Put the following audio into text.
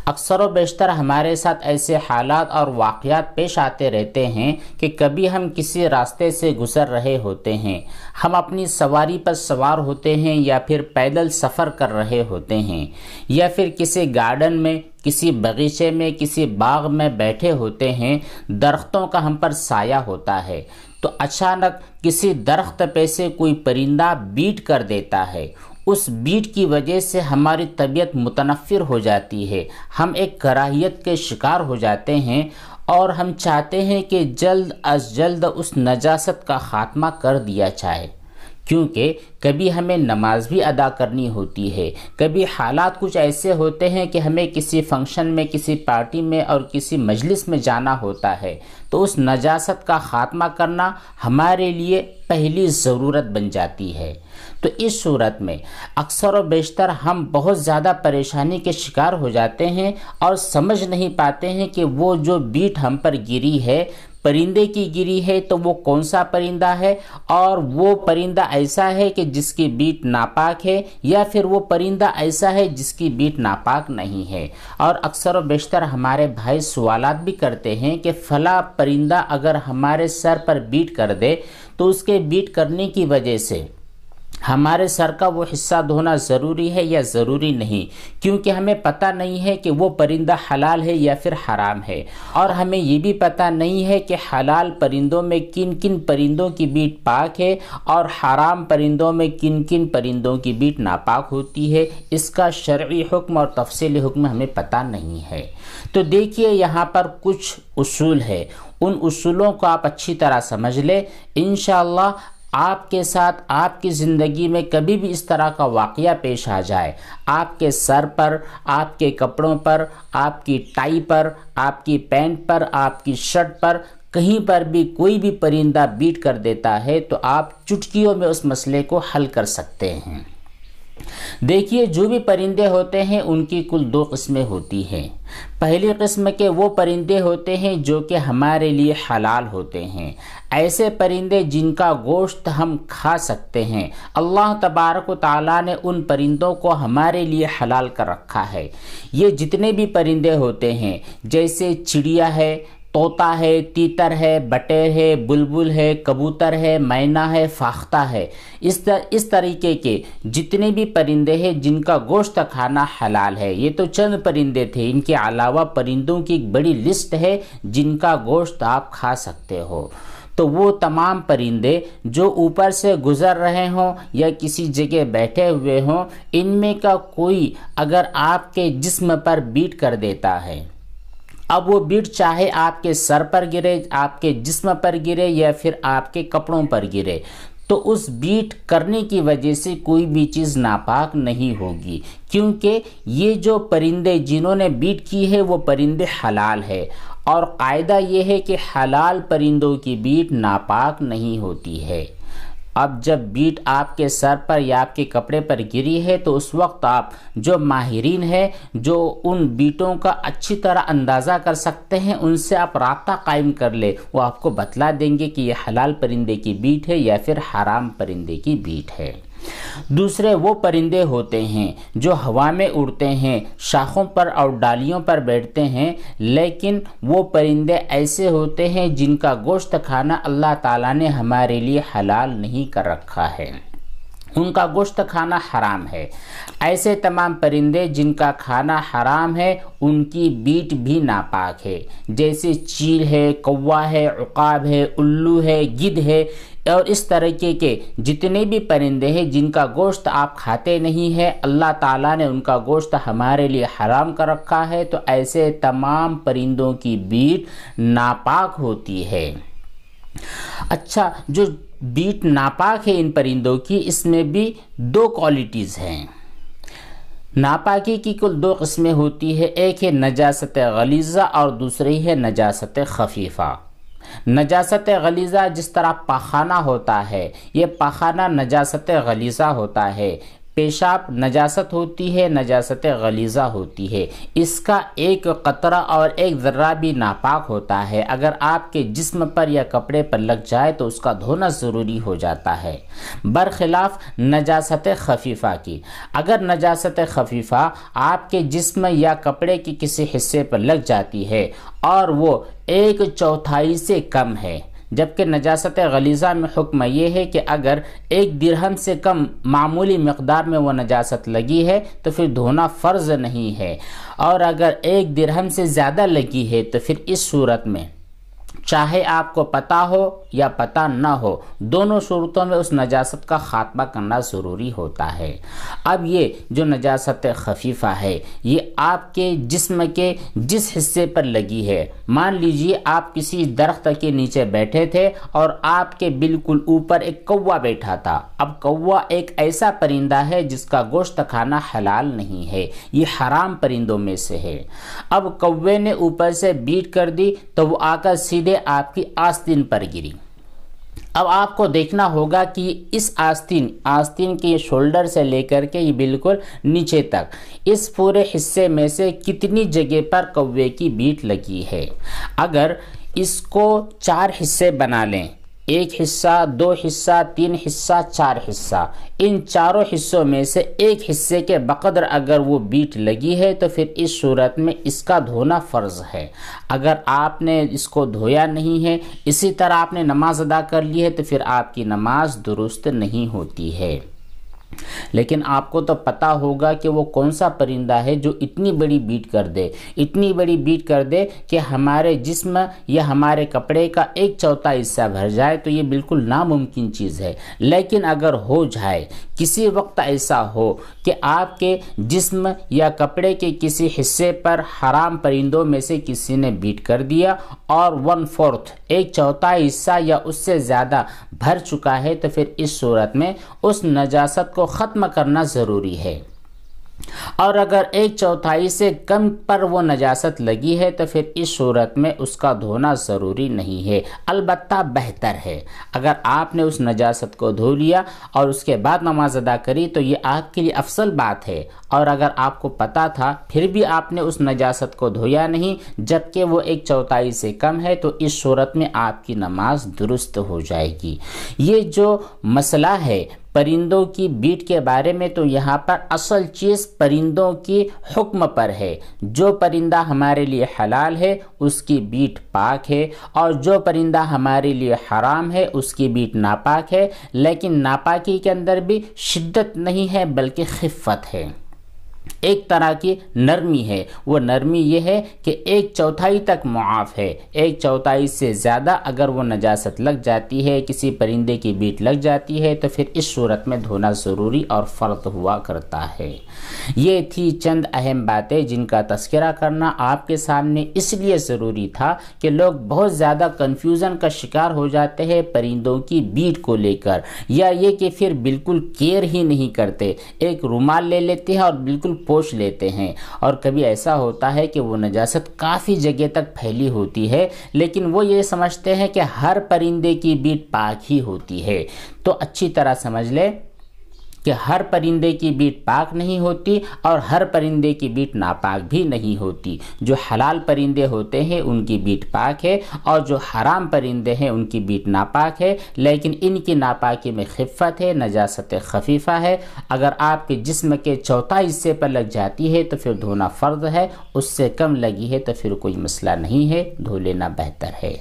اکثر و بیشتر ہمارے ساتھ ایسے حالات اور واقعات پیش آتے رہتے ہیں کہ کبھی ہم کسی راستے سے گزر رہے ہوتے ہیں، ہم اپنی سواری پر سوار ہوتے ہیں یا پھر پیدل سفر کر رہے ہوتے ہیں، یا پھر کسی گارڈن میں، کسی باغیچے میں، کسی باغ میں بیٹھے ہوتے ہیں، درختوں کا ہم پر سایہ ہوتا ہے، تو اچانک کسی درخت پہ سے کوئی پرندہ بیٹ کر دیتا ہے۔ اس بیٹ کی وجہ سے ہماری طبیعت متنفر ہو جاتی ہے، ہم ایک کراہیت کے شکار ہو جاتے ہیں اور ہم چاہتے ہیں کہ جلد از جلد اس نجاست کا خاتمہ کر دیا جائے، کیونکہ کبھی ہمیں نماز بھی ادا کرنی ہوتی ہے، کبھی حالات کچھ ایسے ہوتے ہیں کہ ہمیں کسی فنکشن میں، کسی پارٹی میں اور کسی مجلس میں جانا ہوتا ہے، تو اس نجاست کا خاتمہ کرنا ہمارے لیے پہلی ضرورت بن جاتی ہے۔ تو اس صورت میں اکثر و بیشتر ہم بہت زیادہ پریشانی کے شکار ہو جاتے ہیں اور سمجھ نہیں پاتے ہیں کہ وہ جو بیٹ ہم پر گری ہے، پرندے کی گری ہے، تو وہ کون سا پرندہ ہے، اور وہ پرندہ ایسا ہے کہ جس کی بیٹ ناپاک ہے، یا پھر وہ پرندہ ایسا ہے جس کی بیٹ ناپاک نہیں ہے۔ اور اکثر و بیشتر ہمارے بھائی سوالات بھی کرتے ہیں کہ فلاں پرندہ اگر ہمارے سر پر بیٹ کر دے تو اس کے بیٹ کرنے کی وجہ سے ہمارے سر کا وہ حصہ دھونا ضروری ہے یا ضروری نہیں، کیونکہ ہمیں پتہ نہیں ہے کہ وہ پرندہ حلال ہے یا پھر حرام ہے، اور ہمیں یہ بھی پتہ نہیں ہے کہ حلال پرندوں میں کن کن پرندوں کی بیٹ پاک ہے اور حرام پرندوں میں کن کن پرندوں کی بیٹ ناپاک ہوتی ہے۔ اس کا شرعی حکم اور تفصیلی حکم ہمیں پتہ نہیں ہے۔ تو دیکھیے یہاں پر کچھ اصول ہے، ان اصولوں کو آپ اچھی طرح سمجھ لیں، انشاءاللہ آپ کے ساتھ آپ کی زندگی میں کبھی بھی اس طرح کا واقعہ پیش آ جائے، آپ کے سر پر، آپ کے کپڑوں پر، آپ کی ٹائی پر، آپ کی پینٹ پر، آپ کی شرٹ پر، کہیں پر بھی کوئی بھی پرندہ بیٹ کر دیتا ہے تو آپ چٹکیوں میں اس مسئلے کو حل کر سکتے ہیں۔ دیکھیے جو بھی پرندے ہوتے ہیں ان کی کل دو قسمیں ہوتی ہیں۔ پہلی قسم کے وہ پرندے ہوتے ہیں جو کہ ہمارے لیے حلال ہوتے ہیں، ایسے پرندے جن کا گوشت ہم کھا سکتے ہیں۔ اللہ تبارک و تعالیٰ نے ان پرندوں کو ہمارے لیے حلال کر رکھا ہے۔ یہ جتنے بھی پرندے ہوتے ہیں، جیسے چڑیا ہے، طوطا ہے، تیتر ہے، بٹیر ہے، بلبل ہے، کبوتر ہے، مینا ہے، فاختہ ہے، اس طریقے کے جتنے بھی پرندے ہیں جن کا گوشت کھانا حلال ہے۔ یہ تو چند پرندے تھے، ان کے علاوہ پرندوں کی ایک بڑی لسٹ ہے جن کا گوشت آپ کھا سکتے ہو۔ تو وہ تمام پرندے جو اوپر سے گزر رہے ہوں یا کسی جگہ بیٹھے ہوئے ہوں، ان میں کا کوئی اگر آپ کے جسم پر بیٹ کر دیتا ہے، اب وہ بیٹ چاہے آپ کے سر پر گرے، آپ کے جسم پر گرے یا پھر آپ کے کپڑوں پر گرے، تو اس بیٹ کرنے کی وجہ سے کوئی بھی چیز ناپاک نہیں ہوگی، کیونکہ یہ جو پرندے جنہوں نے بیٹ کی ہے وہ پرندے حلال ہے، اور قاعدہ یہ ہے کہ حلال پرندوں کی بیٹ ناپاک نہیں ہوتی ہے۔ اب جب بیٹ آپ کے سر پر یا آپ کے کپڑے پر گری ہے تو اس وقت آپ جو ماہرین ہیں، جو ان بیٹوں کا اچھی طرح اندازہ کر سکتے ہیں، ان سے آپ رابطہ قائم کر لیں، وہ آپ کو بتلا دیں گے کہ یہ حلال پرندے کی بیٹ ہے یا پھر حرام پرندے کی بیٹ ہے۔ دوسرے وہ پرندے ہوتے ہیں جو ہوا میں اڑتے ہیں، شاخوں پر اور ڈالیوں پر بیٹھتے ہیں، لیکن وہ پرندے ایسے ہوتے ہیں جن کا گوشت کھانا اللہ تعالیٰ نے ہمارے لیے حلال نہیں کر رکھا ہے، ان کا گوشت کھانا حرام ہے۔ ایسے تمام پرندے جن کا کھانا حرام ہے ان کی بیٹ بھی ناپاک ہے، جیسے چیل ہے، کوا ہے، عقاب ہے، الو ہے، گدھ ہے، اور اس طریقے کے جتنے بھی پرندے ہیں جن کا گوشت آپ کھاتے نہیں ہیں، اللہ تعالیٰ نے ان کا گوشت ہمارے لیے حرام کر رکھا ہے، تو ایسے تمام پرندوں کی بیٹ ناپاک ہوتی ہے۔ اچھا، جو بیٹ ناپاک ہے ان پرندوں کی، اس میں بھی دو کوالٹیز ہیں۔ ناپاکی کی کل دو قسمیں ہوتی ہے، ایک ہے نجاست غلیظہ اور دوسری ہے نجاست خفیفہ۔ نجاست غلیظہ جس طرح پاخانہ ہوتا ہے، یہ پاخانہ نجاست غلیظہ ہوتا ہے، پیشاب نجاست ہوتی ہے، نجاست غلیظہ ہوتی ہے، اس کا ایک قطرہ اور ایک ذرہ بھی ناپاک ہوتا ہے، اگر آپ کے جسم پر یا کپڑے پر لگ جائے تو اس کا دھونا ضروری ہو جاتا ہے، برخلاف نجاست خفیفہ کی۔ اگر نجاست خفیفہ آپ کے جسم یا کپڑے کے کسی حصے پر لگ جاتی ہے اور وہ 1/4 سے کم ہے، جبکہ نجاست غلیظہ میں حکم یہ ہے کہ اگر 1 درہم سے کم معمولی مقدار میں وہ نجاست لگی ہے تو پھر دھونا فرض نہیں ہے، اور اگر 1 درہم سے زیادہ لگی ہے تو پھر اس صورت میں چاہے آپ کو پتہ ہو یا پتہ نہ ہو، دونوں صورتوں میں اس نجاست کا خاتمہ کرنا ضروری ہوتا ہے۔ اب یہ جو نجاست خفیفہ ہے یہ آپ کے جسم کے جس حصے پر لگی ہے، مان لیجئے آپ کسی درخت کے نیچے بیٹھے تھے اور آپ کے بالکل اوپر ایک کوا بیٹھا تھا۔ اب کوا ایک ایسا پرندہ ہے جس کا گوشت کھانا حلال نہیں ہے، یہ حرام پرندوں میں سے ہے۔ اب کوے نے اوپر سے بیٹ کر دی تو وہ آ کر سیدھے آپ کی آستین پر گری۔ اب آپ کو دیکھنا ہوگا کہ اس آستین کے شولڈر سے لے کر کے یہ بالکل نیچے تک اس پورے حصے میں سے کتنی جگہ پر کوے کی بیٹ لگی ہے۔ اگر اس کو 4 حصے بنا لیں، 1 حصہ، 2 حصہ، 3 حصہ، 4 حصہ، ان چاروں حصوں میں سے ایک حصے کے بقدر اگر وہ بیٹ لگی ہے تو پھر اس صورت میں اس کا دھونا فرض ہے۔ اگر آپ نے اس کو دھویا نہیں ہے، اسی طرح آپ نے نماز ادا کر لی ہے تو پھر آپ کی نماز درست نہیں ہوتی ہے۔ لیکن آپ کو تو پتہ ہوگا کہ وہ کون سا پرندہ ہے جو اتنی بڑی بیٹ کر دے کہ ہمارے جسم یا ہمارے کپڑے کا 1/4 حصہ بھر جائے، تو یہ بالکل ناممکن چیز ہے۔ لیکن اگر ہو جائے، کسی وقت ایسا ہو کہ آپ کے جسم یا کپڑے کے کسی حصے پر حرام پرندوں میں سے کسی نے بیٹ کر دیا اور 1/4 1/4 حصہ یا اس سے زیادہ بھر چکا ہے تو پھر اس صورت میں اس نجاست کو ختم کرنا ضروری ہے، اور اگر 1/4 سے کم پر وہ نجاست لگی ہے تو پھر اس صورت میں اس کا دھونا ضروری نہیں ہے۔ البتہ بہتر ہے اگر آپ نے اس نجاست کو دھو لیا اور اس کے بعد نماز ادا کری تو یہ آپ کے لیے افضل بات ہے، اور اگر آپ کو پتہ تھا پھر بھی آپ نے اس نجاست کو دھویا نہیں جبکہ وہ 1/4 سے کم ہے تو اس صورت میں آپ کی نماز درست ہو جائے گی۔ یہ جو مسئلہ ہے پرندوں کی بیٹ کے بارے میں، تو یہاں پر اصل چیز پرندوں کی حکم پر ہے۔ جو پرندہ ہمارے لیے حلال ہے اس کی بیٹ پاک ہے، اور جو پرندہ ہمارے لیے حرام ہے اس کی بیٹ ناپاک ہے، لیکن ناپاکی کے اندر بھی شدت نہیں ہے بلکہ خفت ہے، ایک طرح کی نرمی ہے۔ وہ نرمی یہ ہے کہ 1/4 تک معاف ہے، 1/4 سے زیادہ اگر وہ نجاست لگ جاتی ہے، کسی پرندے کی بیٹ لگ جاتی ہے تو پھر اس صورت میں دھونا ضروری اور فرض ہوا کرتا ہے۔ یہ تھی چند اہم باتیں جن کا تذکرہ کرنا آپ کے سامنے اس لیے ضروری تھا کہ لوگ بہت زیادہ کنفیوژن کا شکار ہو جاتے ہیں پرندوں کی بیٹ کو لے کر، یا یہ کہ پھر بالکل کیئر ہی نہیں کرتے، ایک رومال لے لیتے ہیں اور بالکل پوچھ لیتے ہیں، اور کبھی ایسا ہوتا ہے کہ وہ نجاست کافی جگہ تک پھیلی ہوتی ہے لیکن وہ یہ سمجھتے ہیں کہ ہر پرندے کی بیٹ پاک ہی ہوتی ہے۔ تو اچھی طرح سمجھ لے کہ ہر پرندے کی بیٹ پاک نہیں ہوتی اور ہر پرندے کی بیٹ ناپاک بھی نہیں ہوتی۔ جو حلال پرندے ہوتے ہیں ان کی بیٹ پاک ہے، اور جو حرام پرندے ہیں ان کی بیٹ ناپاک ہے، لیکن ان کی ناپاکی میں خفت ہے، نجاست خفیفہ ہے۔ اگر آپ کے جسم کے 1/4 حصے پر لگ جاتی ہے تو پھر دھونا فرض ہے، اس سے کم لگی ہے تو پھر کوئی مسئلہ نہیں ہے، دھو لینا بہتر ہے۔